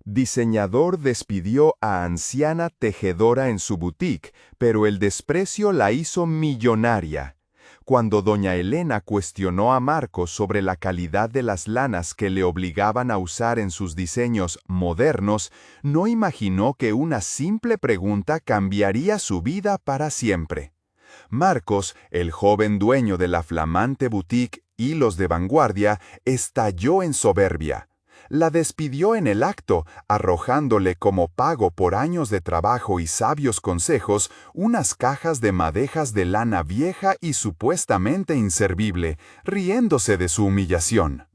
Diseñador despidió a anciana tejedora en su boutique, pero el desprecio la hizo millonaria. Cuando doña Elena cuestionó a Marcos sobre la calidad de las lanas que le obligaban a usar en sus diseños modernos, no imaginó que una simple pregunta cambiaría su vida para siempre. Marcos, el joven dueño de la flamante boutique Hilos de Vanguardia, estalló en soberbia. La despidió en el acto, arrojándole como pago por años de trabajo y sabios consejos unas cajas de madejas de lana vieja y supuestamente inservible, riéndose de su humillación.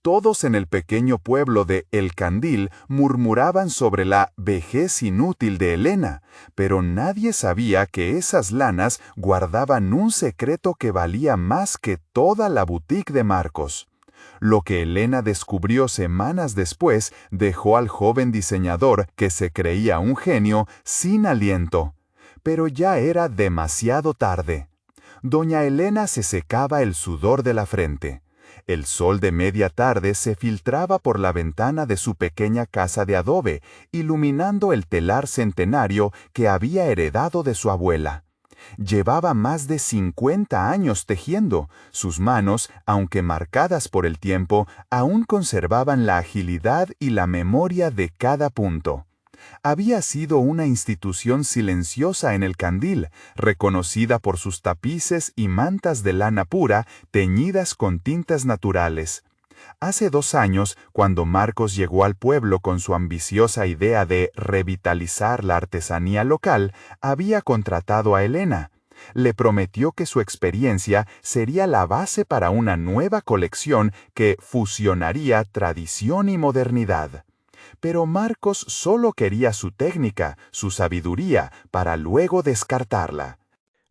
Todos en el pequeño pueblo de El Candil murmuraban sobre la vejez inútil de Elena, pero nadie sabía que esas lanas guardaban un secreto que valía más que toda la boutique de Marcos. Lo que Elena descubrió semanas después dejó al joven diseñador, que se creía un genio, sin aliento. Pero ya era demasiado tarde. Doña Elena se secaba el sudor de la frente. El sol de media tarde se filtraba por la ventana de su pequeña casa de adobe, iluminando el telar centenario que había heredado de su abuela. Llevaba más de 50 años tejiendo. Sus manos, aunque marcadas por el tiempo, aún conservaban la agilidad y la memoria de cada punto. Había sido una institución silenciosa en el Candil, reconocida por sus tapices y mantas de lana pura teñidas con tintas naturales. Hace 2 años, cuando Marcos llegó al pueblo con su ambiciosa idea de revitalizar la artesanía local, había contratado a Elena. Le prometió que su experiencia sería la base para una nueva colección que fusionaría tradición y modernidad. Pero Marcos solo quería su técnica, su sabiduría, para luego descartarla.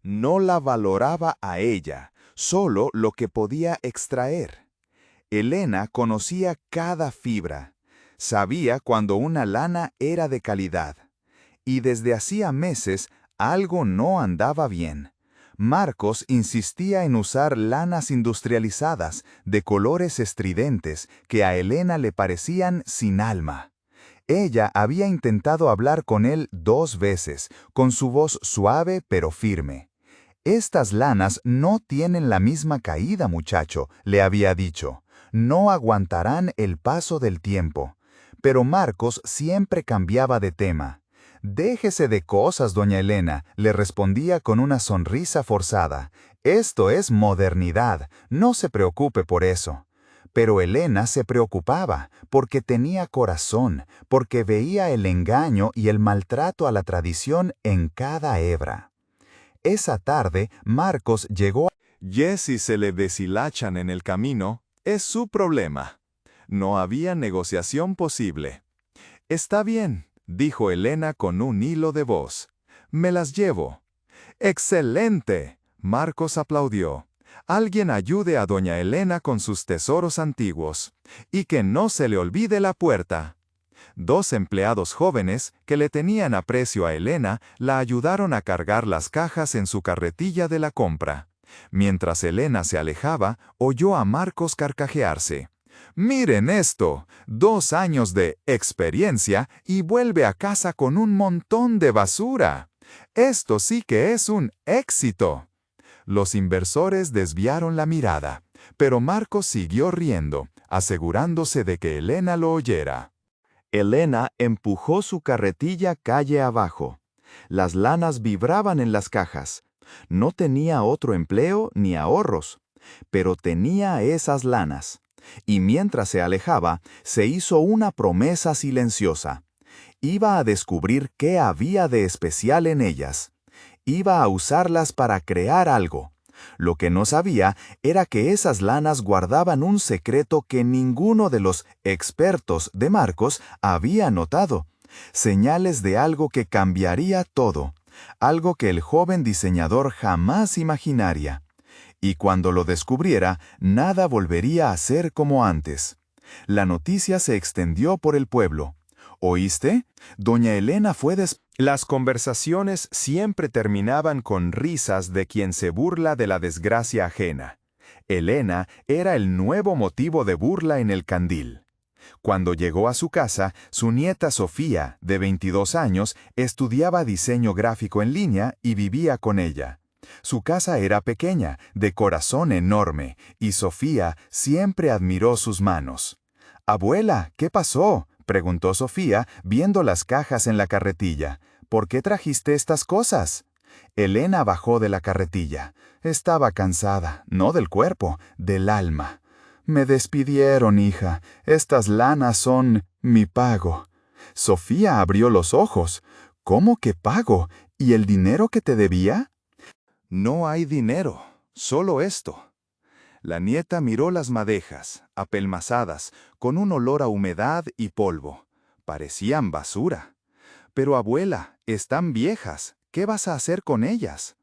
No la valoraba a ella, solo lo que podía extraer. Elena conocía cada fibra. Sabía cuando una lana era de calidad. Y desde hacía meses algo no andaba bien. Marcos insistía en usar lanas industrializadas, de colores estridentes, que a Elena le parecían sin alma. Ella había intentado hablar con él 2 veces, con su voz suave pero firme. «Estas lanas no tienen la misma caída, muchacho», le había dicho. «No aguantarán el paso del tiempo». Pero Marcos siempre cambiaba de tema. «Déjese de cosas, doña Elena», le respondía con una sonrisa forzada. «Esto es modernidad, no se preocupe por eso». Pero Elena se preocupaba, porque tenía corazón, porque veía el engaño y el maltrato a la tradición en cada hebra. Esa tarde, Marcos llegó a... Si se le deshilachan en el camino, es su problema. No había negociación posible. «Está bien», dijo Elena con un hilo de voz. «Me las llevo». «¡Excelente!», Marcos aplaudió. «Alguien ayude a doña Elena con sus tesoros antiguos. Y que no se le olvide la puerta». 2 empleados jóvenes, que le tenían aprecio a Elena, la ayudaron a cargar las cajas en su carretilla de la compra. Mientras Elena se alejaba, oyó a Marcos carcajearse. «Miren esto, 2 años de experiencia y vuelve a casa con un montón de basura. Esto sí que es un éxito». Los inversores desviaron la mirada, pero Marcos siguió riendo, asegurándose de que Elena lo oyera. Elena empujó su carretilla calle abajo. Las lanas vibraban en las cajas. No tenía otro empleo ni ahorros, pero tenía esas lanas. Y mientras se alejaba, se hizo una promesa silenciosa. Iba a descubrir qué había de especial en ellas. Iba a usarlas para crear algo. Lo que no sabía era que esas lanas guardaban un secreto que ninguno de los expertos de Marcos había notado. Señales de algo que cambiaría todo. Algo que el joven diseñador jamás imaginaría. Y cuando lo descubriera, nada volvería a ser como antes. La noticia se extendió por el pueblo. ¿Oíste? Doña Elena fue Las conversaciones siempre terminaban con risas de quien se burla de la desgracia ajena. Elena era el nuevo motivo de burla en el Candil. Cuando llegó a su casa, su nieta Sofía, de 22 años, estudiaba diseño gráfico en línea y vivía con ella. Su casa era pequeña, de corazón enorme, y Sofía siempre admiró sus manos. «Abuela, ¿qué pasó?», preguntó Sofía, viendo las cajas en la carretilla. «¿Por qué trajiste estas cosas?». Elena bajó de la carretilla. Estaba cansada, no del cuerpo, del alma. «Me despidieron, hija. Estas lanas son mi pago». Sofía abrió los ojos. «¿Cómo que pago? ¿Y el dinero que te debía?». «No hay dinero, solo esto». La nieta miró las madejas, apelmazadas, con un olor a humedad y polvo. Parecían basura. «Pero abuela, están viejas. ¿Qué vas a hacer con ellas?».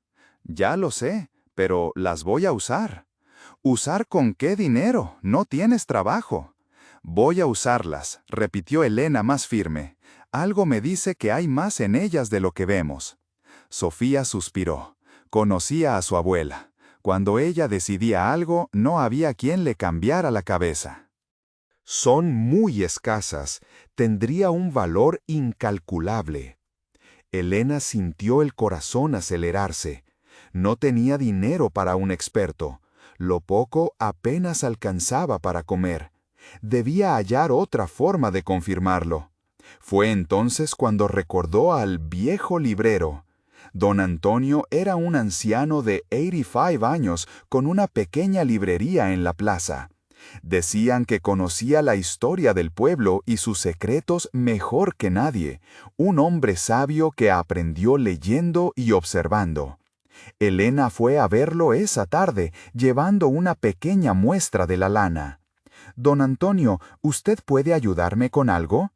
«Ya lo sé, pero las voy a usar». «¿Usar con qué dinero? No tienes trabajo». «Voy a usarlas», repitió Elena más firme. «Algo me dice que hay más en ellas de lo que vemos». Sofía suspiró. Conocía a su abuela. Cuando ella decidía algo, no había quien le cambiara la cabeza. «Son muy escasas. Tendría un valor incalculable». Elena sintió el corazón acelerarse. No tenía dinero para un experto. Lo poco apenas alcanzaba para comer. Debía hallar otra forma de confirmarlo. Fue entonces cuando recordó al viejo librero. Don Antonio era un anciano de 85 años con una pequeña librería en la plaza. Decían que conocía la historia del pueblo y sus secretos mejor que nadie, un hombre sabio que aprendió leyendo y observando. Elena fue a verlo esa tarde, llevando una pequeña muestra de la lana. «Don Antonio, ¿usted puede ayudarme con algo?».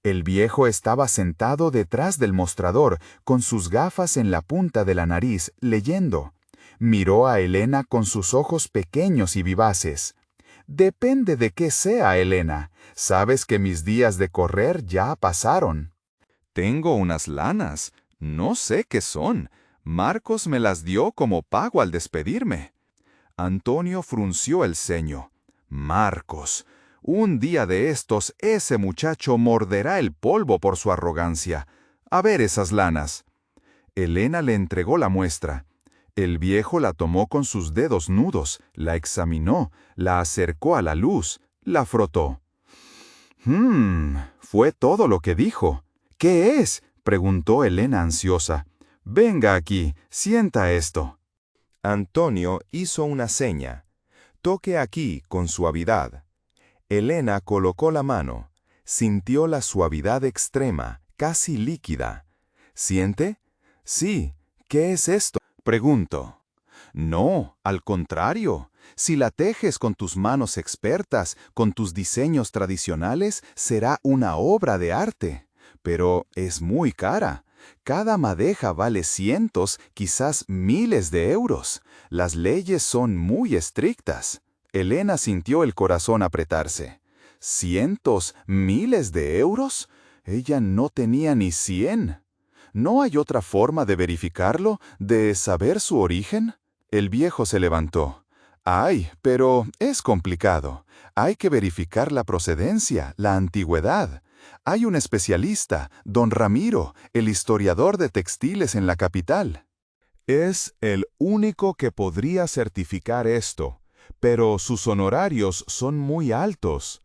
El viejo estaba sentado detrás del mostrador, con sus gafas en la punta de la nariz, leyendo. Miró a Elena con sus ojos pequeños y vivaces. «Depende de qué sea, Elena. Sabes que mis días de correr ya pasaron». «Tengo unas lanas. No sé qué son. Marcos me las dio como pago al despedirme». Antonio frunció el ceño. «Marcos. Un día de estos, ese muchacho morderá el polvo por su arrogancia. A ver esas lanas». Elena le entregó la muestra. El viejo la tomó con sus dedos nudos, la examinó, la acercó a la luz, la frotó. Fue todo lo que dijo». «¿Qué es?», preguntó Elena ansiosa. «Venga aquí, sienta esto». Antonio hizo una seña. «Toque aquí con suavidad». Elena colocó la mano. Sintió la suavidad extrema, casi líquida. «¿Siente?». «Sí. ¿Qué es esto?», preguntó. «No, al contrario. Si la tejes con tus manos expertas, con tus diseños tradicionales, será una obra de arte. Pero es muy cara. Cada madeja vale cientos, quizás miles de euros. Las leyes son muy estrictas». Elena sintió el corazón apretarse. ¿Cientos, miles de euros? Ella no tenía ni 100. ¿No hay otra forma de verificarlo, de saber su origen? El viejo se levantó. «Ay, pero es complicado. Hay que verificar la procedencia, la antigüedad. Hay un especialista, don Ramiro, el historiador de textiles en la capital. Es el único que podría certificar esto, pero sus honorarios son muy altos».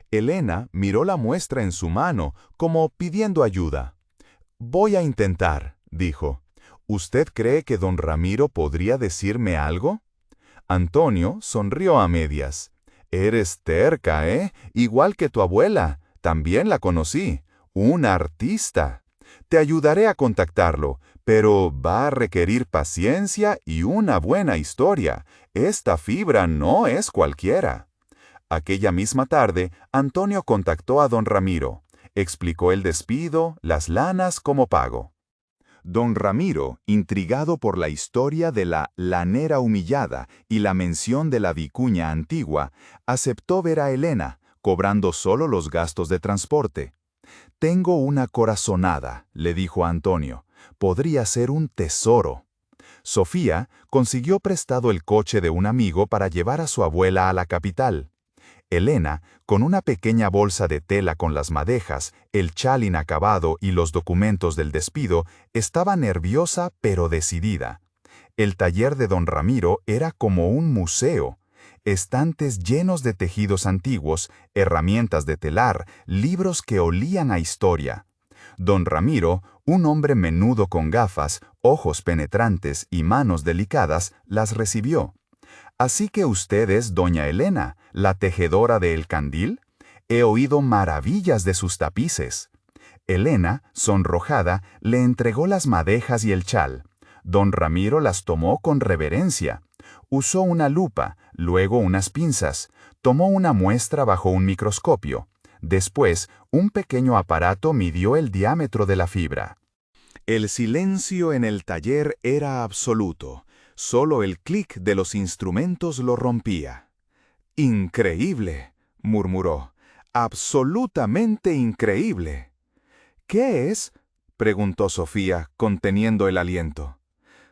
Elena miró la muestra en su mano, como pidiendo ayuda. «Voy a intentar», dijo. «¿Usted cree que don Ramiro podría decirme algo?». Antonio sonrió a medias. «Eres terca, ¿eh? Igual que tu abuela. También la conocí. Un artista. Te ayudaré a contactarlo, pero va a requerir paciencia y una buena historia. Esta fibra no es cualquiera». Aquella misma tarde, Antonio contactó a don Ramiro. Explicó el despido, las lanas como pago. Don Ramiro, intrigado por la historia de la lanera humillada y la mención de la vicuña antigua, aceptó ver a Elena, cobrando solo los gastos de transporte. «Tengo una corazonada», le dijo a Antonio. «Podría ser un tesoro». Sofía consiguió prestado el coche de un amigo para llevar a su abuela a la capital. Elena, con una pequeña bolsa de tela con las madejas, el chal inacabado y los documentos del despido, estaba nerviosa pero decidida. El taller de don Ramiro era como un museo. Estantes llenos de tejidos antiguos, herramientas de telar, libros que olían a historia. Don Ramiro, un hombre menudo con gafas, ojos penetrantes y manos delicadas, las recibió. «¿Así que usted es doña Elena, la tejedora de El Candil? He oído maravillas de sus tapices». Elena, sonrojada, le entregó las madejas y el chal. Don Ramiro las tomó con reverencia. Usó una lupa, luego unas pinzas. Tomó una muestra bajo un microscopio. Después, un pequeño aparato midió el diámetro de la fibra. El silencio en el taller era absoluto. Solo el clic de los instrumentos lo rompía. «Increíble», murmuró. «Absolutamente increíble». «¿Qué es?», preguntó Sofía, conteniendo el aliento.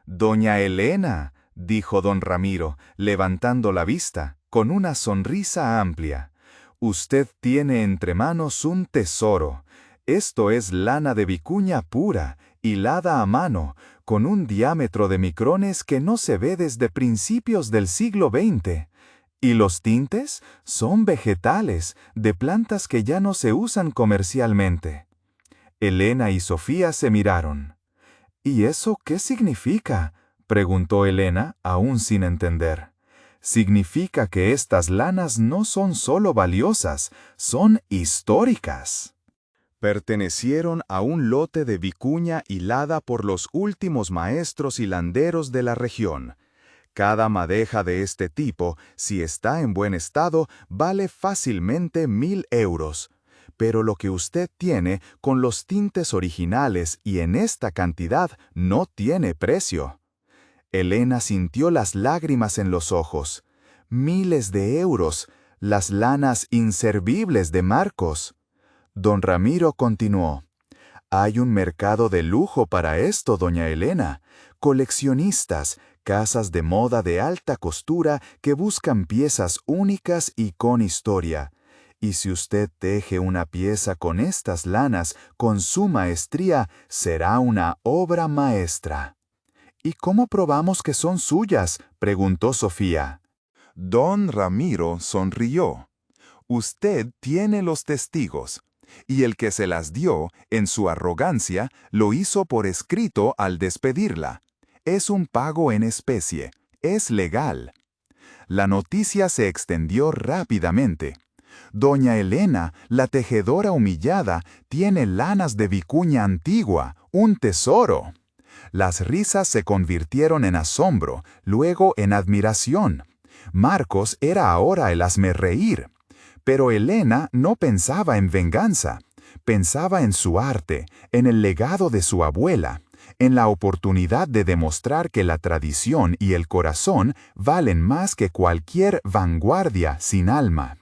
«Doña Elena», dijo don Ramiro, levantando la vista, con una sonrisa amplia. «Usted tiene entre manos un tesoro. Esto es lana de vicuña pura, hilada a mano, con un diámetro de micrones que no se ve desde principios del siglo XX. Y los tintes son vegetales, de plantas que ya no se usan comercialmente». Elena y Sofía se miraron. «¿Y eso qué significa?», preguntó Elena, aún sin entender. «Significa que estas lanas no son solo valiosas, son históricas». Pertenecieron a un lote de vicuña hilada por los últimos maestros hilanderos de la región. Cada madeja de este tipo, si está en buen estado, vale fácilmente 1.000 euros. Pero lo que usted tiene con los tintes originales y en esta cantidad no tiene precio. Elena sintió las lágrimas en los ojos. Miles de euros, las lanas inservibles de Marcos. Don Ramiro continuó. «Hay un mercado de lujo para esto, doña Elena. Coleccionistas, casas de moda de alta costura que buscan piezas únicas y con historia. Y si usted teje una pieza con estas lanas, con su maestría, será una obra maestra». «¿Y cómo probamos que son suyas?», preguntó Sofía. Don Ramiro sonrió. «Usted tiene los testigos. Y el que se las dio, en su arrogancia, lo hizo por escrito al despedirla. Es un pago en especie. Es legal». La noticia se extendió rápidamente. «Doña Elena, la tejedora humillada, tiene lanas de vicuña antigua, un tesoro». Las risas se convirtieron en asombro, luego en admiración. Marcos era ahora el hazmerreír. Pero Elena no pensaba en venganza. Pensaba en su arte, en el legado de su abuela, en la oportunidad de demostrar que la tradición y el corazón valen más que cualquier vanguardia sin alma.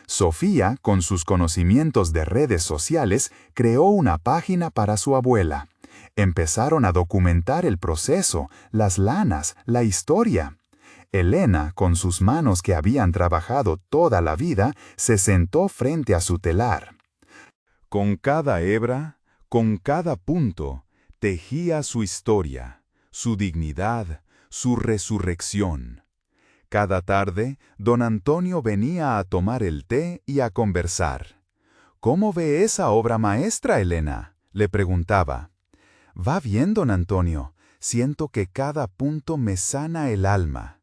Sofía, con sus conocimientos de redes sociales, creó una página para su abuela. Empezaron a documentar el proceso, las lanas, la historia. Elena, con sus manos que habían trabajado toda la vida, se sentó frente a su telar. Con cada hebra, con cada punto, tejía su historia, su dignidad, su resurrección. Cada tarde, don Antonio venía a tomar el té y a conversar. «¿Cómo ve esa obra maestra, Elena?», le preguntaba. «Va bien, don Antonio. Siento que cada punto me sana el alma».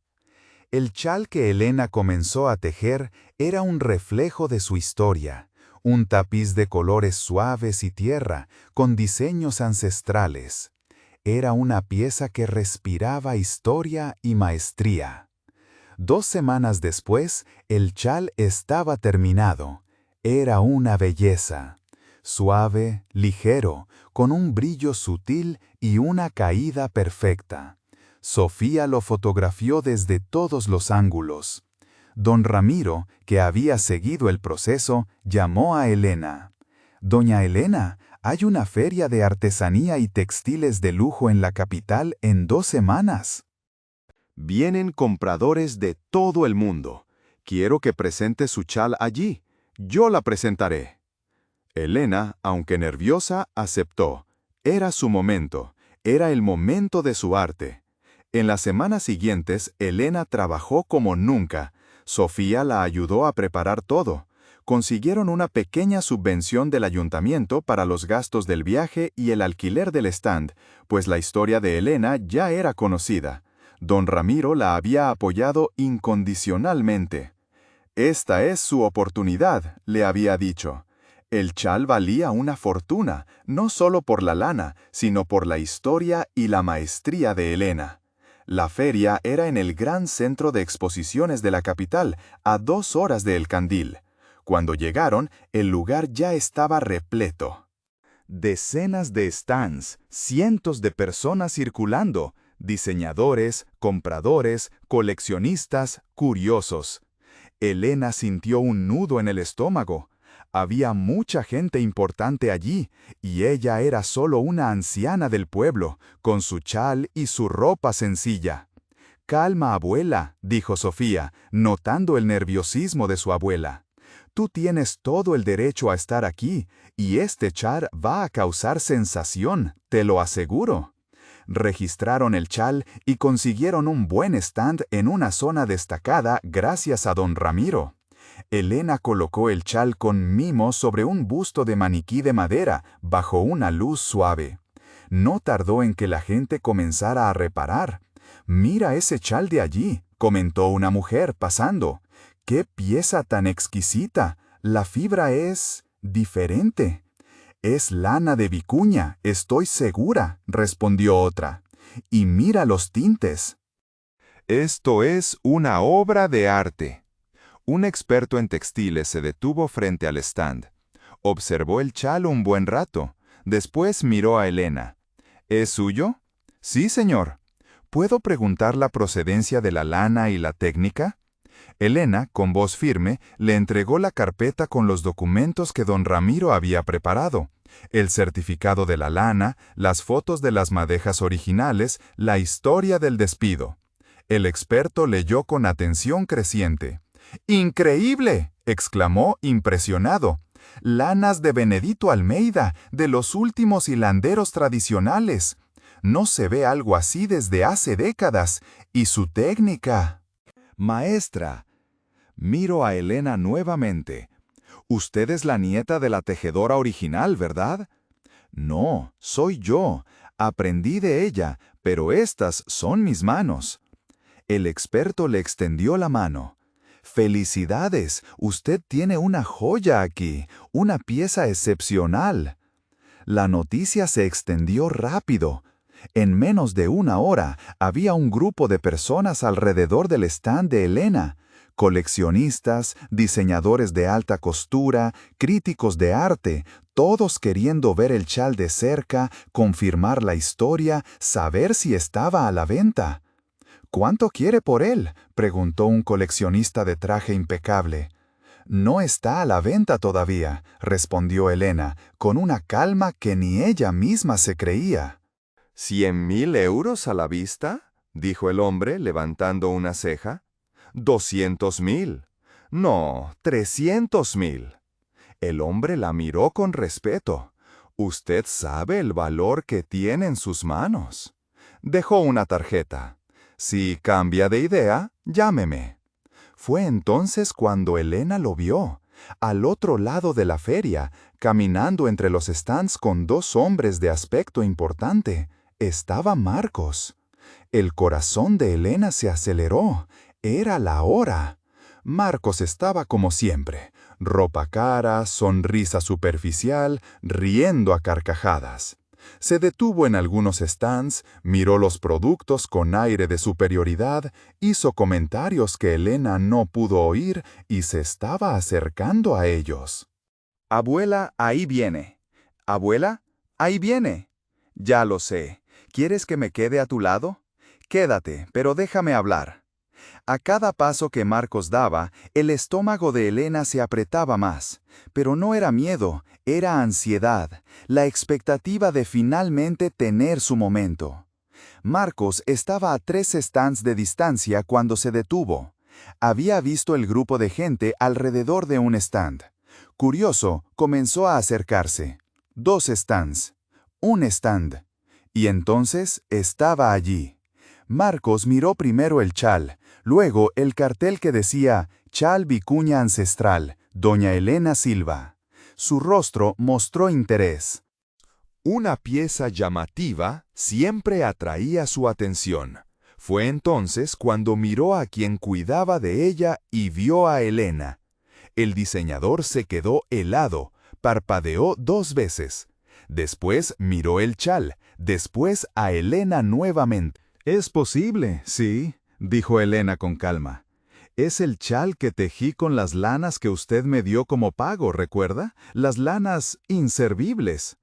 El chal que Elena comenzó a tejer era un reflejo de su historia, un tapiz de colores suaves y tierra, con diseños ancestrales. Era una pieza que respiraba historia y maestría. 2 semanas después, el chal estaba terminado. Era una belleza. Suave, ligero, con un brillo sutil y una caída perfecta. Sofía lo fotografió desde todos los ángulos. Don Ramiro, que había seguido el proceso, llamó a Elena. «Doña Elena, hay una feria de artesanía y textiles de lujo en la capital en 2 semanas. Vienen compradores de todo el mundo. Quiero que presente su chal allí. Yo la presentaré. Elena, aunque nerviosa, aceptó. Era su momento. Era el momento de su arte. En las semanas siguientes, Elena trabajó como nunca. Sofía la ayudó a preparar todo. Consiguieron una pequeña subvención del ayuntamiento para los gastos del viaje y el alquiler del stand, pues la historia de Elena ya era conocida. Don Ramiro la había apoyado incondicionalmente. Esta es su oportunidad, le había dicho. El chal valía una fortuna, no solo por la lana, sino por la historia y la maestría de Elena. La feria era en el gran centro de exposiciones de la capital, a 2 horas de El Candil. Cuando llegaron, el lugar ya estaba repleto. Decenas de stands, cientos de personas circulando, diseñadores, compradores, coleccionistas, curiosos. Elena sintió un nudo en el estómago. Había mucha gente importante allí, y ella era solo una anciana del pueblo, con su chal y su ropa sencilla. «Calma, abuela», dijo Sofía, notando el nerviosismo de su abuela. «Tú tienes todo el derecho a estar aquí, y este chal va a causar sensación, te lo aseguro». Registraron el chal y consiguieron un buen stand en una zona destacada gracias a don Ramiro. Elena colocó el chal con mimo sobre un busto de maniquí de madera, bajo una luz suave. No tardó en que la gente comenzara a reparar. «Mira ese chal de allí», comentó una mujer pasando. «¡Qué pieza tan exquisita! La fibra es diferente». «Es lana de vicuña, estoy segura», respondió otra. «Y mira los tintes». Esto es una obra de arte. Un experto en textiles se detuvo frente al stand. Observó el chal un buen rato. Después miró a Elena. «¿Es suyo?» «Sí, señor». «¿Puedo preguntar la procedencia de la lana y la técnica?» Elena, con voz firme, le entregó la carpeta con los documentos que don Ramiro había preparado. El certificado de la lana, las fotos de las madejas originales, la historia del despido. El experto leyó con atención creciente. «¡Increíble!», exclamó impresionado. «Lanas de Benedito Almeida, de los últimos hilanderos tradicionales. No se ve algo así desde hace décadas. Y su técnica». «Maestra». Miro a Elena nuevamente. «Usted es la nieta de la tejedora original, ¿verdad?» «No, soy yo. Aprendí de ella, pero estas son mis manos». El experto le extendió la mano. «¡Felicidades! Usted tiene una joya aquí, una pieza excepcional». La noticia se extendió rápido. En menos de 1 hora había un grupo de personas alrededor del stand de Elena. Coleccionistas, diseñadores de alta costura, críticos de arte, todos queriendo ver el chal de cerca, confirmar la historia, saber si estaba a la venta. «¿Cuánto quiere por él?», preguntó un coleccionista de traje impecable. «No está a la venta todavía», respondió Elena, con una calma que ni ella misma se creía. «¿100.000 euros a la vista?», dijo el hombre, levantando una ceja. «200.000. No, 300.000». El hombre la miró con respeto. «Usted sabe el valor que tiene en sus manos». Dejó una tarjeta. «Si cambia de idea, llámeme». Fue entonces cuando Elena lo vio, al otro lado de la feria, caminando entre los stands con 2 hombres de aspecto importante. Estaba Marcos. El corazón de Elena se aceleró. Era la hora. Marcos estaba como siempre, ropa cara, sonrisa superficial, riendo a carcajadas. Se detuvo en algunos stands, miró los productos con aire de superioridad, hizo comentarios que Elena no pudo oír y se estaba acercando a ellos. «Abuela, ahí viene. Abuela, ahí viene. Ya lo sé. ¿Quieres que me quede a tu lado? Quédate, pero déjame hablar». A cada paso que Marcos daba, el estómago de Elena se apretaba más. Pero no era miedo, era ansiedad, la expectativa de finalmente tener su momento. Marcos estaba a 3 stands de distancia cuando se detuvo. Había visto el grupo de gente alrededor de un stand. Curioso, comenzó a acercarse. 2 stands. Un stand. Y entonces estaba allí. Marcos miró primero el chal, luego el cartel que decía Chal Vicuña Ancestral, Doña Elena Silva. Su rostro mostró interés. Una pieza llamativa siempre atraía su atención. Fue entonces cuando miró a quien cuidaba de ella y vio a Elena. El diseñador se quedó helado, parpadeó 2 veces. Después miró el chal, después a Elena nuevamente. «Es posible, sí», dijo Elena con calma. «Es el chal que tejí con las lanas que usted me dio como pago, ¿recuerda? Las lanas inservibles».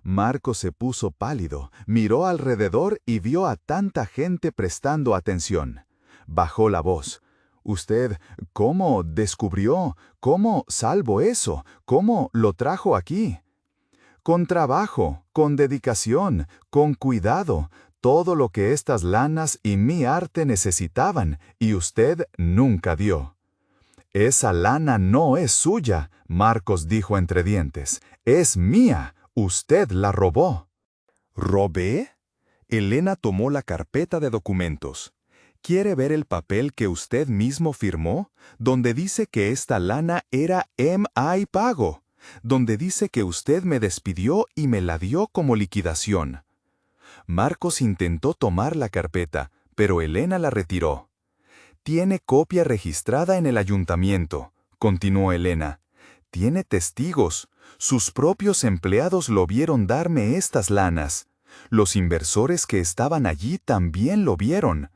Marcos se puso pálido, miró alrededor y vio a tanta gente prestando atención. Bajó la voz. «Usted, ¿cómo descubrió? ¿Cómo salvó eso? ¿Cómo lo trajo aquí?» «Con trabajo, con dedicación, con cuidado, todo lo que estas lanas y mi arte necesitaban, y usted nunca dio». «Esa lana no es suya», Marcos dijo entre dientes. «Es mía. Usted la robó». ¿Robé? Elena tomó la carpeta de documentos. ¿Quiere ver el papel que usted mismo firmó? Donde dice que esta lana era M.I. pago. Donde dice que usted me despidió y me la dio como liquidación. Marcos intentó tomar la carpeta, pero Elena la retiró. «Tiene copia registrada en el ayuntamiento», continuó Elena. «Tiene testigos. Sus propios empleados lo vieron darme estas lanas. Los inversores que estaban allí también lo vieron.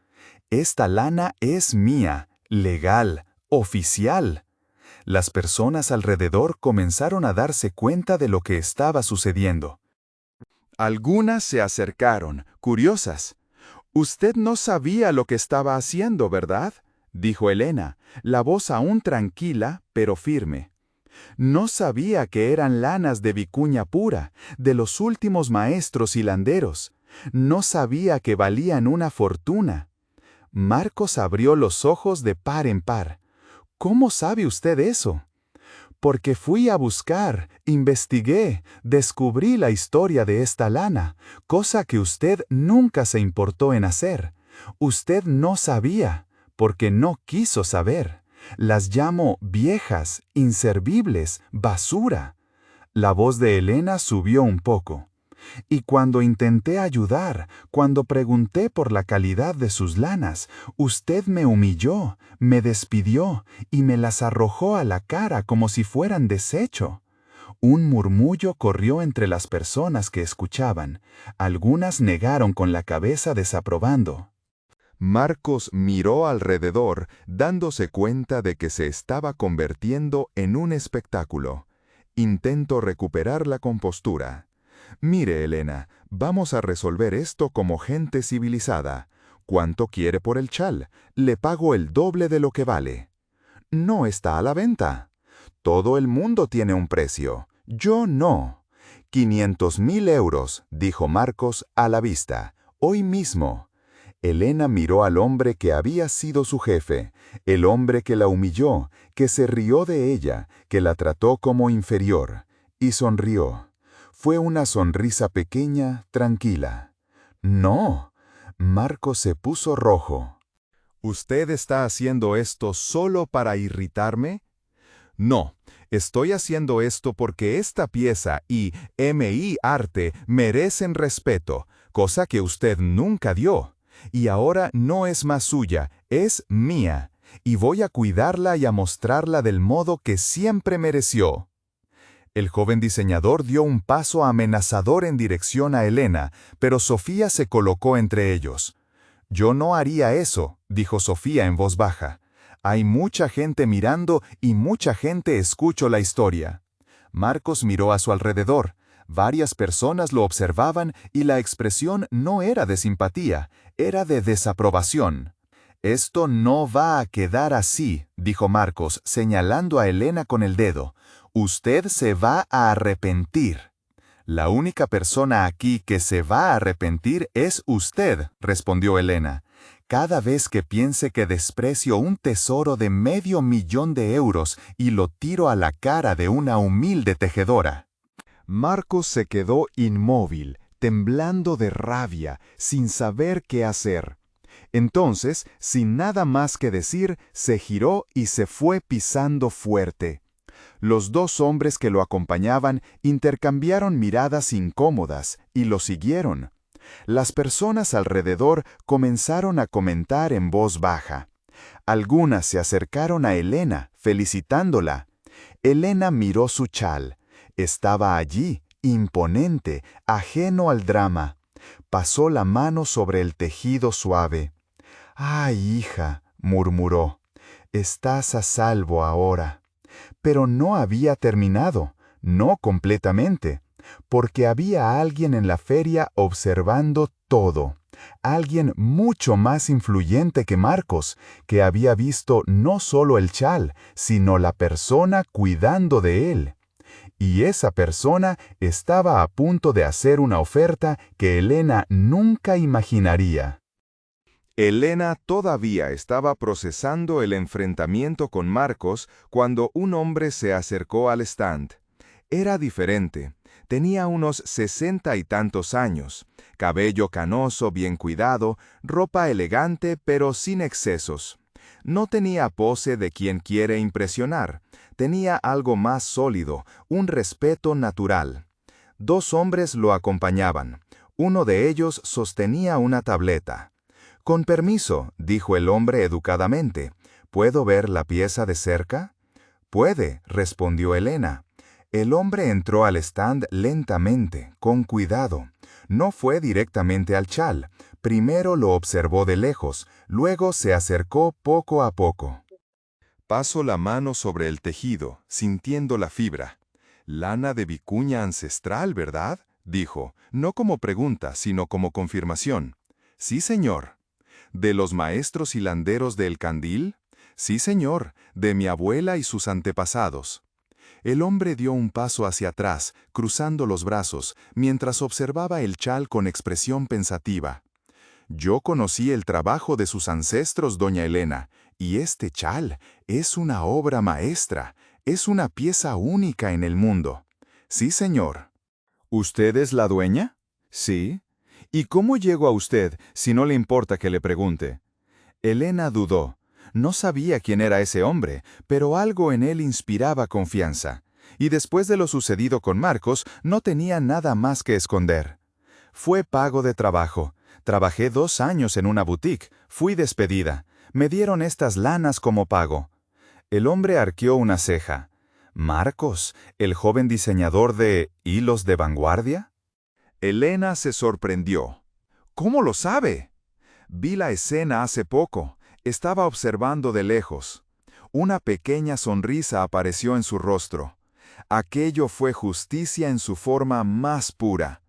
Esta lana es mía, legal, oficial». Las personas alrededor comenzaron a darse cuenta de lo que estaba sucediendo. Algunas se acercaron, curiosas. «Usted no sabía lo que estaba haciendo, ¿verdad?», dijo Elena, la voz aún tranquila, pero firme. «No sabía que eran lanas de vicuña pura, de los últimos maestros hilanderos. No sabía que valían una fortuna». Marcos abrió los ojos de par en par. «¿Cómo sabe usted eso?». «Porque fui a buscar, investigué, descubrí la historia de esta lana, cosa que usted nunca se importó en hacer. Usted no sabía, porque no quiso saber. Las llamo viejas, inservibles, basura». La voz de Elena subió un poco. «Y cuando intenté ayudar, cuando pregunté por la calidad de sus lanas, usted me humilló, me despidió y me las arrojó a la cara como si fueran desecho». Un murmullo corrió entre las personas que escuchaban. Algunas negaron con la cabeza desaprobando. Marcos miró alrededor, dándose cuenta de que se estaba convirtiendo en un espectáculo. Intentó recuperar la compostura. «Mire, Elena, vamos a resolver esto como gente civilizada. ¿Cuánto quiere por el chal? Le pago el doble de lo que vale». «No está a la venta». «Todo el mundo tiene un precio. Yo no». 500.000 euros, dijo Marcos, a la vista. «Hoy mismo». Elena miró al hombre que había sido su jefe, el hombre que la humilló, que se rió de ella, que la trató como inferior, y sonrió. Fue una sonrisa pequeña, tranquila. «No». Marcos se puso rojo. «¿Usted está haciendo esto solo para irritarme?» «No, estoy haciendo esto porque esta pieza y M.I. Arte merecen respeto, cosa que usted nunca dio. Y ahora no es más suya, es mía, y voy a cuidarla y a mostrarla del modo que siempre mereció». El joven diseñador dio un paso amenazador en dirección a Elena, pero Sofía se colocó entre ellos. «Yo no haría eso», dijo Sofía en voz baja. «Hay mucha gente mirando y mucha gente escuchó la historia». Marcos miró a su alrededor. Varias personas lo observaban y la expresión no era de simpatía, era de desaprobación. «Esto no va a quedar así», dijo Marcos, señalando a Elena con el dedo. «Usted se va a arrepentir». «La única persona aquí que se va a arrepentir es usted», respondió Elena. cada vez que piense que desprecio un tesoro de $500,000 y lo tiro a la cara de una humilde tejedora. Marcos se quedó inmóvil, temblando de rabia, sin saber qué hacer. Entonces, sin nada más que decir, se giró y se fue pisando fuerte. Los dos hombres que lo acompañaban intercambiaron miradas incómodas y lo siguieron. Las personas alrededor comenzaron a comentar en voz baja. Algunas se acercaron a Elena, felicitándola. Elena miró su chal. Estaba allí, imponente, ajeno al drama. Pasó la mano sobre el tejido suave. «Ay, hija», murmuró, «estás a salvo ahora». Pero no había terminado, no completamente, porque había alguien en la feria observando todo. Alguien mucho más influyente que Marcos, que había visto no solo el chal, sino la persona cuidando de él. Y esa persona estaba a punto de hacer una oferta que Elena nunca imaginaría. Elena todavía estaba procesando el enfrentamiento con Marcos cuando un hombre se acercó al stand. Era diferente. Tenía unos 60 y tantos años, cabello canoso bien cuidado, ropa elegante pero sin excesos. No tenía pose de quien quiere impresionar. Tenía algo más sólido, un respeto natural. Dos hombres lo acompañaban. Uno de ellos sostenía una tableta. «Con permiso», dijo el hombre educadamente. «¿Puedo ver la pieza de cerca?» «Puede», respondió Elena. El hombre entró al stand lentamente, con cuidado. No fue directamente al chal. Primero lo observó de lejos, luego se acercó poco a poco. Pasó la mano sobre el tejido, sintiendo la fibra. «Lana de vicuña ancestral, ¿verdad?», dijo, no como pregunta, sino como confirmación. «Sí, señor». «¿De los maestros hilanderos de El Candil?» «Sí, señor, de mi abuela y sus antepasados». El hombre dio un paso hacia atrás, cruzando los brazos, mientras observaba el chal con expresión pensativa. «Yo conocí el trabajo de sus ancestros, doña Elena, y este chal es una obra maestra, es una pieza única en el mundo». «Sí, señor». «¿Usted es la dueña?» «Sí». «¿Y cómo llegó a usted, si no le importa que le pregunte?» Elena dudó. No sabía quién era ese hombre, pero algo en él inspiraba confianza. Y después de lo sucedido con Marcos, no tenía nada más que esconder. «Fue pago de trabajo. Trabajé 2 años en una boutique. Fui despedida. Me dieron estas lanas como pago». El hombre arqueó una ceja. «¿Marcos, el joven diseñador de hilos de vanguardia?» Elena se sorprendió. «¿Cómo lo sabe?» «Vi la escena hace poco. Estaba observando de lejos». Una pequeña sonrisa apareció en su rostro. Aquello fue justicia en su forma más pura.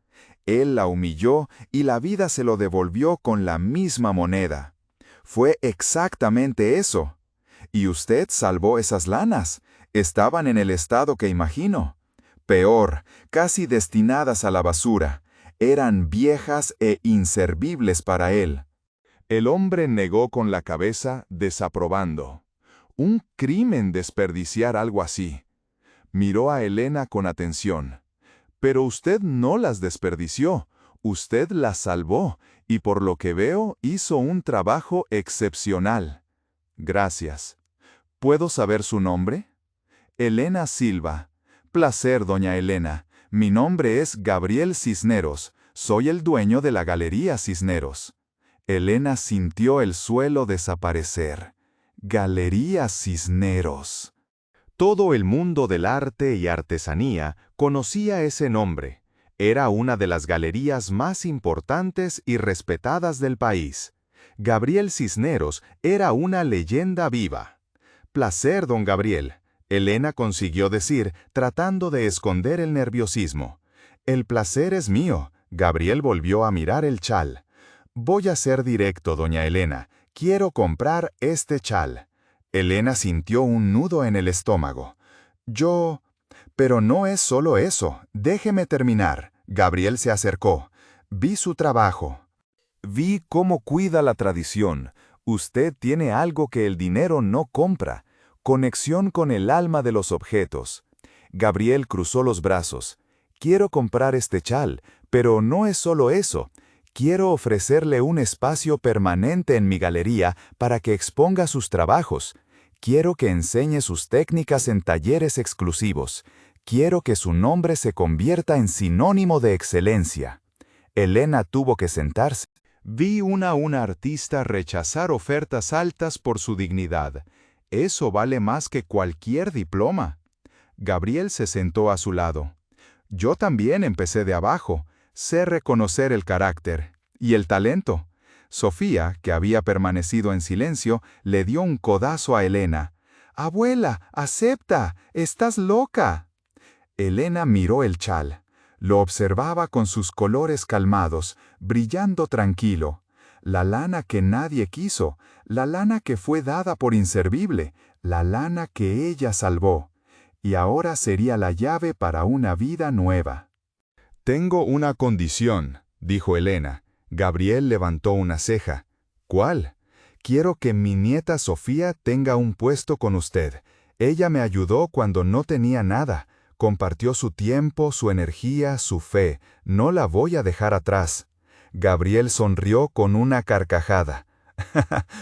Él la humilló y la vida se lo devolvió con la misma moneda. Fue exactamente eso. Y usted salvó esas lanas. Estaban en el estado que imagino. Peor, casi destinadas a la basura. Eran viejas e inservibles para él. El hombre negó con la cabeza, desaprobando. Un crimen desperdiciar algo así. Miró a Elena con atención. «Pero usted no las desperdició, usted las salvó, y por lo que veo hizo un trabajo excepcional». «Gracias. ¿Puedo saber su nombre?» «Elena Silva». «Placer, doña Elena. Mi nombre es Gabriel Cisneros. Soy el dueño de la Galería Cisneros». Elena sintió el suelo desaparecer. Galería Cisneros. Todo el mundo del arte y artesanía conocía ese nombre. Era una de las galerías más importantes y respetadas del país. Gabriel Cisneros era una leyenda viva. «Placer, don Gabriel», Elena consiguió decir, tratando de esconder el nerviosismo. «El placer es mío». Gabriel volvió a mirar el chal. «Voy a ser directo, doña Elena. Quiero comprar este chal». Elena sintió un nudo en el estómago. «Yo... Pero no es solo eso. Déjeme terminar». Gabriel se acercó. «Vi su trabajo». Vi cómo cuida la tradición. Usted tiene algo que el dinero no compra. Conexión con el alma de los objetos. Gabriel cruzó los brazos. Quiero comprar este chal, pero no es solo eso. Quiero ofrecerle un espacio permanente en mi galería para que exponga sus trabajos. Quiero que enseñe sus técnicas en talleres exclusivos. Quiero que su nombre se convierta en sinónimo de excelencia. Elena tuvo que sentarse. Vi una artista rechazar ofertas altas por su dignidad. Eso vale más que cualquier diploma. Gabriel se sentó a su lado. Yo también empecé de abajo. Sé reconocer el carácter y el talento. Sofía, que había permanecido en silencio, le dio un codazo a Elena. «Abuela, acepta, estás loca». Elena miró el chal. Lo observaba con sus colores calmados, brillando tranquilo. La lana que nadie quiso, la lana que fue dada por inservible, la lana que ella salvó. Y ahora sería la llave para una vida nueva. «Tengo una condición», dijo Elena. Gabriel levantó una ceja. «¿Cuál?» «Quiero que mi nieta Sofía tenga un puesto con usted. Ella me ayudó cuando no tenía nada. Compartió su tiempo, su energía, su fe. No la voy a dejar atrás». Gabriel sonrió con una carcajada.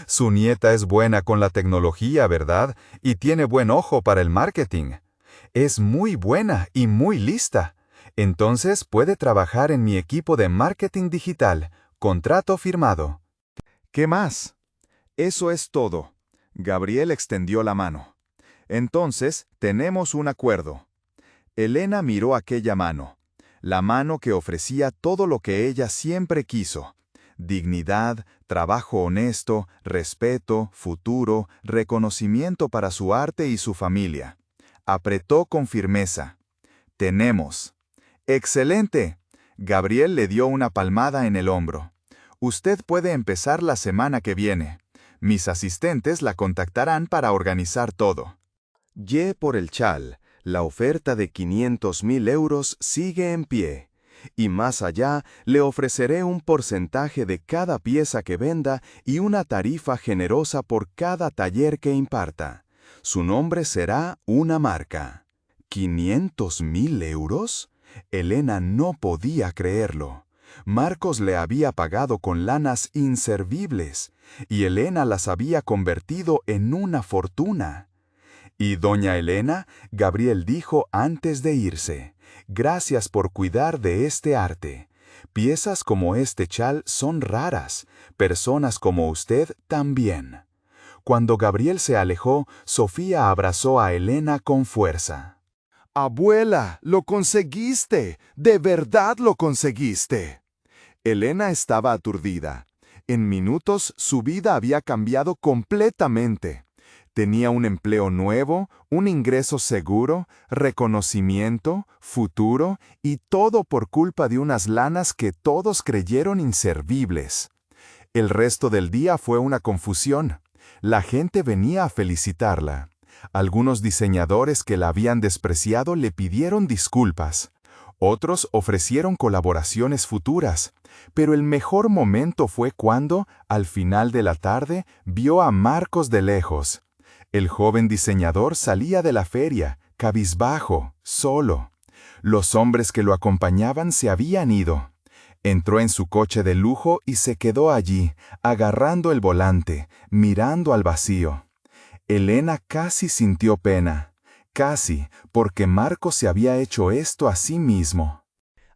«Su nieta es buena con la tecnología, ¿verdad? Y tiene buen ojo para el marketing. Es muy buena y muy lista. Entonces puede trabajar en mi equipo de marketing digital. Contrato firmado». ¿Qué más? Eso es todo. Gabriel extendió la mano. Entonces, tenemos un acuerdo. Elena miró aquella mano. La mano que ofrecía todo lo que ella siempre quiso. Dignidad, trabajo honesto, respeto, futuro, reconocimiento para su arte y su familia. Apretó con firmeza. «Tenemos». «¡Excelente!». Gabriel le dio una palmada en el hombro. «Usted puede empezar la semana que viene. Mis asistentes la contactarán para organizar todo». Ye por el chal. La oferta de 500.000 euros sigue en pie. Y más allá, le ofreceré un porcentaje de cada pieza que venda y una tarifa generosa por cada taller que imparta. Su nombre será una marca. ¿500.000 euros? Elena no podía creerlo. Marcos le había pagado con lanas inservibles, y Elena las había convertido en una fortuna. «¿Y doña Elena?», Gabriel dijo antes de irse. «Gracias por cuidar de este arte. Piezas como este chal son raras, personas como usted también». Cuando Gabriel se alejó, Sofía abrazó a Elena con fuerza. «Abuela, lo conseguiste. De verdad lo conseguiste». Elena estaba aturdida. En minutos su vida había cambiado completamente. Tenía un empleo nuevo, un ingreso seguro, reconocimiento, futuro, y todo por culpa de unas lanas que todos creyeron inservibles. El resto del día fue una confusión. La gente venía a felicitarla. Algunos diseñadores que la habían despreciado le pidieron disculpas. Otros ofrecieron colaboraciones futuras. Pero el mejor momento fue cuando, al final de la tarde, vio a Marcos de lejos. El joven diseñador salía de la feria, cabizbajo, solo. Los hombres que lo acompañaban se habían ido. Entró en su coche de lujo y se quedó allí, agarrando el volante, mirando al vacío. Elena casi sintió pena. Casi, porque Marcos se había hecho esto a sí mismo.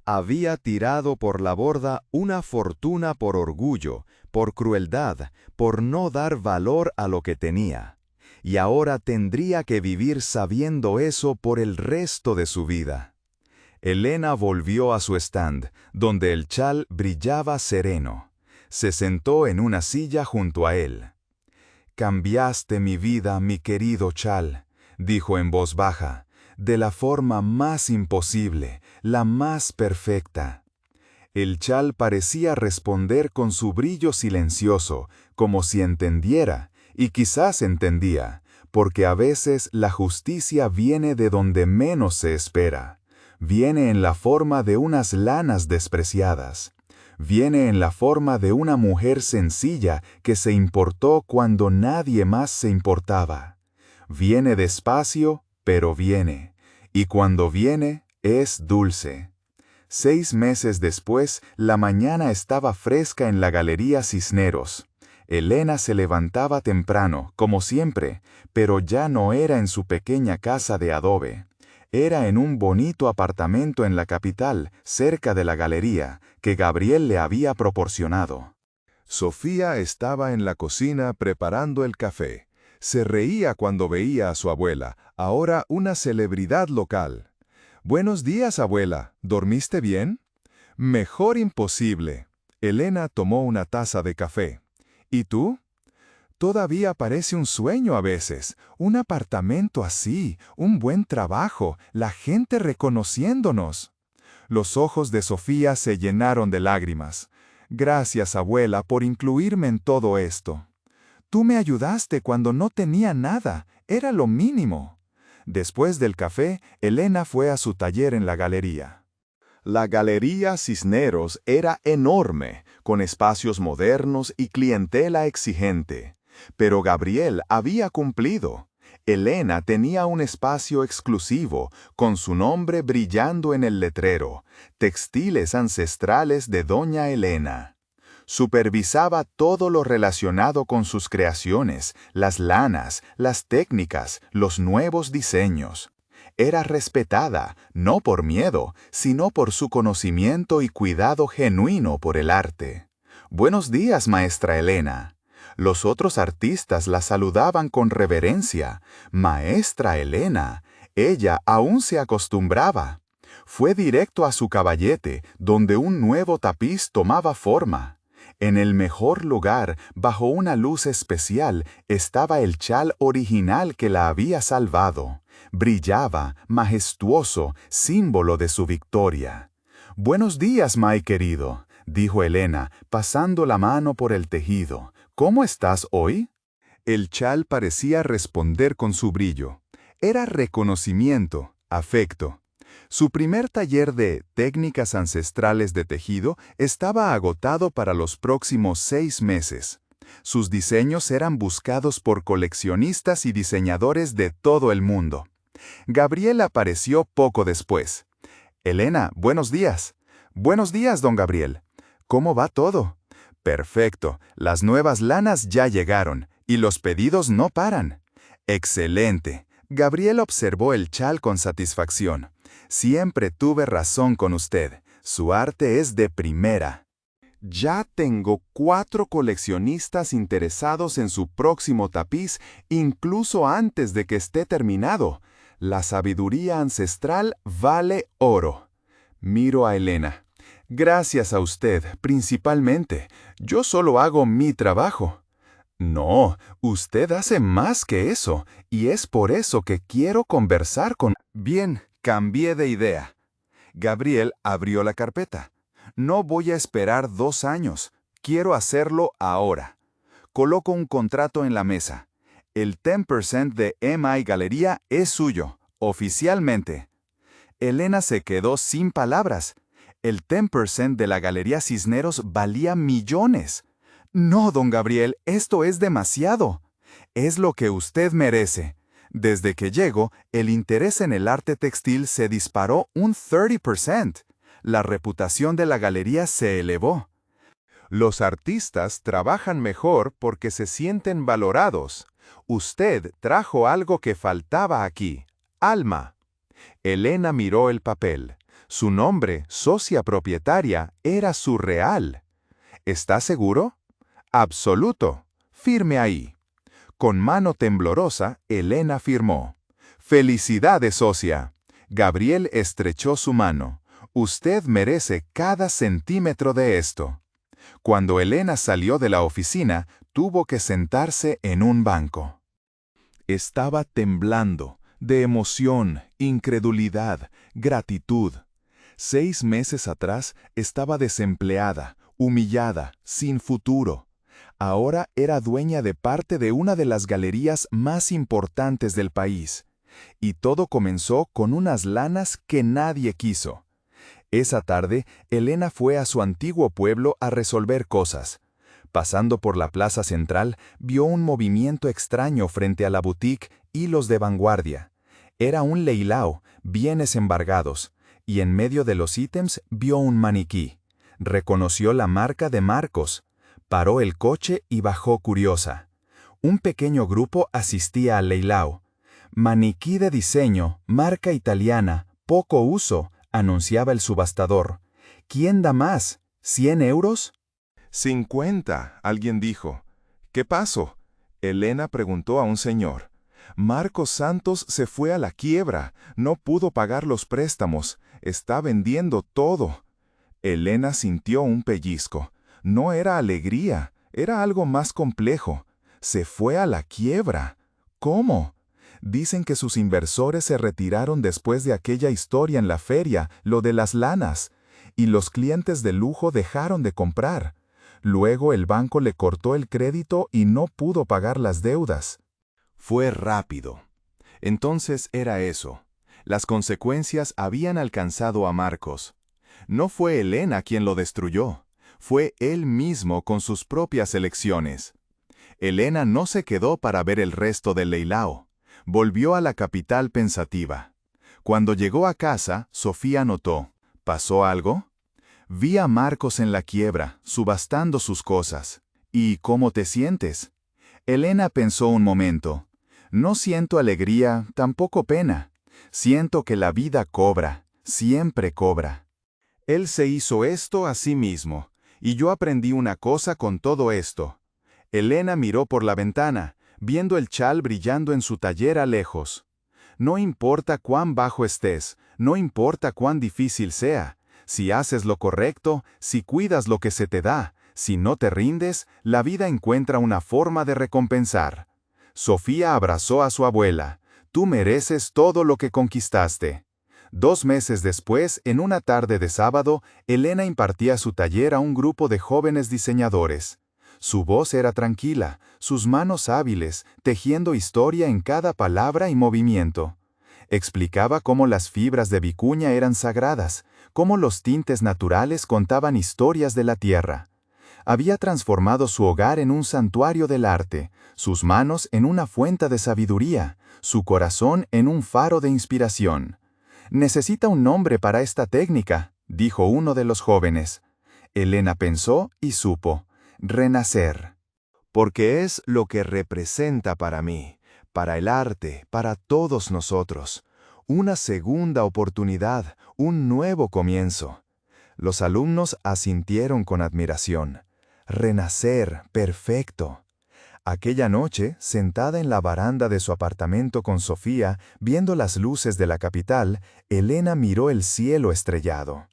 Había tirado por la borda una fortuna por orgullo, por crueldad, por no dar valor a lo que tenía. Y ahora tendría que vivir sabiendo eso por el resto de su vida. Elena volvió a su stand, donde el chal brillaba sereno. Se sentó en una silla junto a él. «Cambiaste mi vida, mi querido chal», dijo en voz baja, «de la forma más imposible, la más perfecta». El chal parecía responder con su brillo silencioso, como si entendiera, y quizás entendía, porque a veces la justicia viene de donde menos se espera. Viene en la forma de unas lanas despreciadas. Viene en la forma de una mujer sencilla que se importó cuando nadie más se importaba. Viene despacio, pero viene. Y cuando viene, es dulce. 6 meses después, la mañana estaba fresca en la Galería Cisneros. Elena se levantaba temprano, como siempre, pero ya no era en su pequeña casa de adobe. Era en un bonito apartamento en la capital, cerca de la galería, que Gabriel le había proporcionado. Sofía estaba en la cocina preparando el café. Se reía cuando veía a su abuela, ahora una celebridad local. «Buenos días, abuela. ¿Dormiste bien?» «Mejor imposible». Elena tomó una taza de café. «¿Y tú?» «Todavía parece un sueño a veces. Un apartamento así, un buen trabajo, la gente reconociéndonos». Los ojos de Sofía se llenaron de lágrimas. «Gracias, abuela, por incluirme en todo esto. Tú me ayudaste cuando no tenía nada, era lo mínimo». Después del café, Elena fue a su taller en la galería. La Galería Cisneros era enorme, con espacios modernos y clientela exigente. Pero Gabriel había cumplido. Elena tenía un espacio exclusivo, con su nombre brillando en el letrero, Textiles Ancestrales de Doña Elena. Supervisaba todo lo relacionado con sus creaciones, las lanas, las técnicas, los nuevos diseños. Era respetada, no por miedo, sino por su conocimiento y cuidado genuino por el arte. «Buenos días, maestra Elena». Los otros artistas la saludaban con reverencia. «Maestra Elena». Ella aún se acostumbraba. Fue directo a su caballete, donde un nuevo tapiz tomaba forma. En el mejor lugar, bajo una luz especial, estaba el chal original que la había salvado. Brillaba, majestuoso, símbolo de su victoria. «Buenos días, May querido», dijo Elena, pasando la mano por el tejido. «¿Cómo estás hoy?» El chal parecía responder con su brillo. Era reconocimiento, afecto. Su primer taller de técnicas ancestrales de tejido estaba agotado para los próximos 6 meses. Sus diseños eran buscados por coleccionistas y diseñadores de todo el mundo. Gabriel apareció poco después. «Elena, buenos días». «Buenos días, don Gabriel». «¿Cómo va todo?» «Perfecto, las nuevas lanas ya llegaron, y los pedidos no paran». «Excelente». Gabriel observó el chal con satisfacción. «Siempre tuve razón con usted. Su arte es de primera». «Ya tengo 4 coleccionistas interesados en su próximo tapiz, incluso antes de que esté terminado. La sabiduría ancestral vale oro». Miro a Elena. «Gracias a usted, principalmente. Yo solo hago mi trabajo». «No, usted hace más que eso, y es por eso que quiero conversar con...» «Bien, cambié de idea». Gabriel abrió la carpeta. «No voy a esperar 2 años. Quiero hacerlo ahora». Coloco un contrato en la mesa. El 10% de MI Galería es suyo, oficialmente. Elena se quedó sin palabras. El 10% de la Galería Cisneros valía millones. «No, don Gabriel, esto es demasiado». «Es lo que usted merece». Desde que llego, el interés en el arte textil se disparó un 30%. La reputación de la galería se elevó. Los artistas trabajan mejor porque se sienten valorados. Usted trajo algo que faltaba aquí, alma. Elena miró el papel. Su nombre, socia propietaria, era surreal. ¿Está seguro? Absoluto. Firme ahí. Con mano temblorosa, Elena firmó. «Felicidades, socia». Gabriel estrechó su mano. «Usted merece cada centímetro de esto». Cuando Elena salió de la oficina, tuvo que sentarse en un banco. Estaba temblando, de emoción, incredulidad, gratitud. 6 meses atrás estaba desempleada, humillada, sin futuro. Ahora era dueña de parte de una de las galerías más importantes del país. Y todo comenzó con unas lanas que nadie quiso. Esa tarde, Elena fue a su antiguo pueblo a resolver cosas. Pasando por la plaza central, vio un movimiento extraño frente a la boutique Hilos de Vanguardia. Era un leilao, bienes embargados, y en medio de los ítems vio un maniquí. Reconoció la marca de Marcos. Paró el coche y bajó curiosa. Un pequeño grupo asistía al leilao. Maniquí de diseño, marca italiana, poco uso, anunciaba el subastador. ¿Quién da más? ¿100 euros? 50, alguien dijo. ¿Qué pasó? Elena preguntó a un señor. Marcos Santos se fue a la quiebra, no pudo pagar los préstamos, está vendiendo todo. Elena sintió un pellizco. No era alegría, era algo más complejo. Se fue a la quiebra. ¿Cómo? Dicen que sus inversores se retiraron después de aquella historia en la feria, lo de las lanas, y los clientes de lujo dejaron de comprar. Luego el banco le cortó el crédito y no pudo pagar las deudas. Fue rápido. Entonces era eso. Las consecuencias habían alcanzado a Marcos. No fue Elena quien lo destruyó. Fue él mismo con sus propias elecciones. Elena no se quedó para ver el resto del leilao. Volvió a la capital pensativa. Cuando llegó a casa, Sofía notó. ¿Pasó algo? Vi a Marcos en la quiebra, subastando sus cosas. ¿Y cómo te sientes? Elena pensó un momento. No siento alegría, tampoco pena. Siento que la vida cobra, siempre cobra. Él se hizo esto a sí mismo, y yo aprendí una cosa con todo esto. Elena miró por la ventana, viendo el chal brillando en su taller a lejos. No importa cuán bajo estés, no importa cuán difícil sea, si haces lo correcto, si cuidas lo que se te da, si no te rindes, la vida encuentra una forma de recompensar. Sofía abrazó a su abuela. Tú mereces todo lo que conquistaste. 2 meses después, en una tarde de sábado, Elena impartía su taller a un grupo de jóvenes diseñadores. Su voz era tranquila, sus manos hábiles, tejiendo historia en cada palabra y movimiento. Explicaba cómo las fibras de vicuña eran sagradas, cómo los tintes naturales contaban historias de la tierra. Había transformado su hogar en un santuario del arte, sus manos en una fuente de sabiduría, su corazón en un faro de inspiración. «Necesita un nombre para esta técnica», dijo uno de los jóvenes. Elena pensó y supo. Renacer. Porque es lo que representa para mí, para el arte, para todos nosotros. Una segunda oportunidad, un nuevo comienzo. Los alumnos asintieron con admiración. Renacer, perfecto. Aquella noche, sentada en la baranda de su apartamento con Sofía, viendo las luces de la capital, Elena miró el cielo estrellado.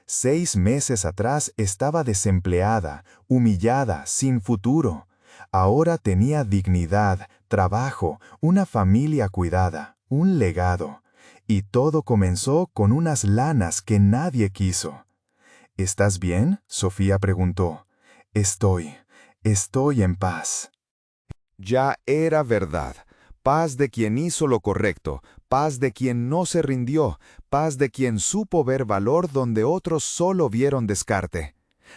6 meses atrás estaba desempleada, humillada, sin futuro. Ahora tenía dignidad, trabajo, una familia cuidada, un legado. Y todo comenzó con unas lanas que nadie quiso. ¿Estás bien?, Sofía preguntó. Estoy en paz. Ya era verdad. Paz de quien hizo lo correcto, paz de quien no se rindió, paz de quien supo ver valor donde otros solo vieron descarte.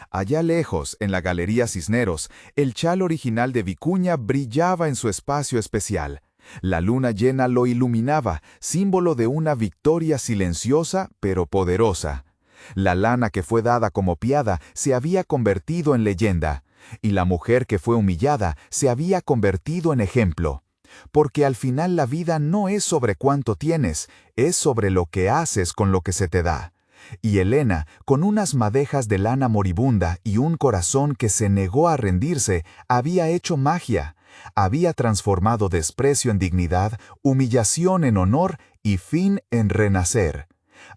Allá lejos, en la Galería Cisneros, el chal original de vicuña brillaba en su espacio especial. La luna llena lo iluminaba, símbolo de una victoria silenciosa pero poderosa. La lana que fue dada como piada se había convertido en leyenda, y la mujer que fue humillada se había convertido en ejemplo. Porque al final la vida no es sobre cuánto tienes, es sobre lo que haces con lo que se te da. Y Elena, con unas madejas de lana moribunda y un corazón que se negó a rendirse, había hecho magia. Había transformado desprecio en dignidad, humillación en honor y fin en renacer.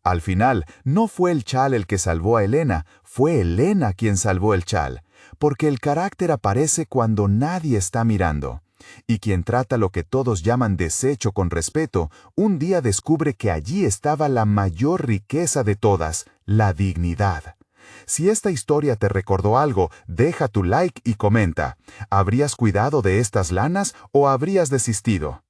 Al final, no fue el chal el que salvó a Elena, fue Elena quien salvó el chal. Porque el carácter aparece cuando nadie está mirando. Y quien trata lo que todos llaman desecho con respeto, un día descubre que allí estaba la mayor riqueza de todas, la dignidad. Si esta historia te recordó algo, deja tu like y comenta. ¿Habrías cuidado de estas lanas o habrías desistido?